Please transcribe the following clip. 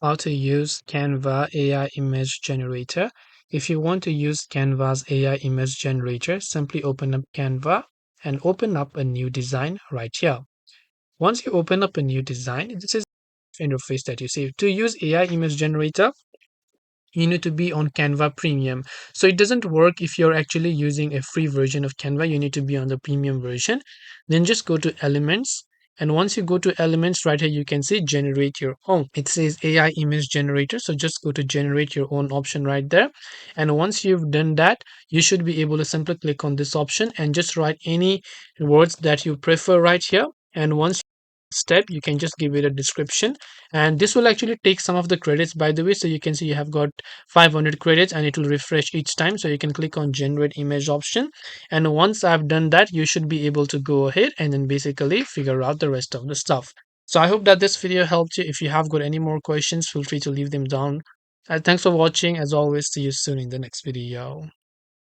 How to use Canva AI image generator. If you want to use Canva's AI image generator, simply open up Canva and open up a new design right here. Once you open up a new design, this is the interface that you see. To use AI image generator, you need to be on Canva Premium. So it doesn't work if you're actually using a free version of Canva. You need to be on the premium version. Then just go to Elements. And once you go to Elements, right here, you can see Generate Your Own. It says AI Image Generator. So just go to Generate Your Own option right there. And once you've done that, you should be able to simply click on this option and just write any words that you prefer right here. And once step, you can just give it a description, and this will actually take some of the credits, by the way. So you can see you have got 500 credits and it will refresh each time. So you can click on generate image option, and once I've done that, you should be able to go ahead and then basically figure out the rest of the stuff. So I hope that this video helped you. If you have got any more questions, feel free to leave them down. Thanks for watching. As always, see you soon in the next video.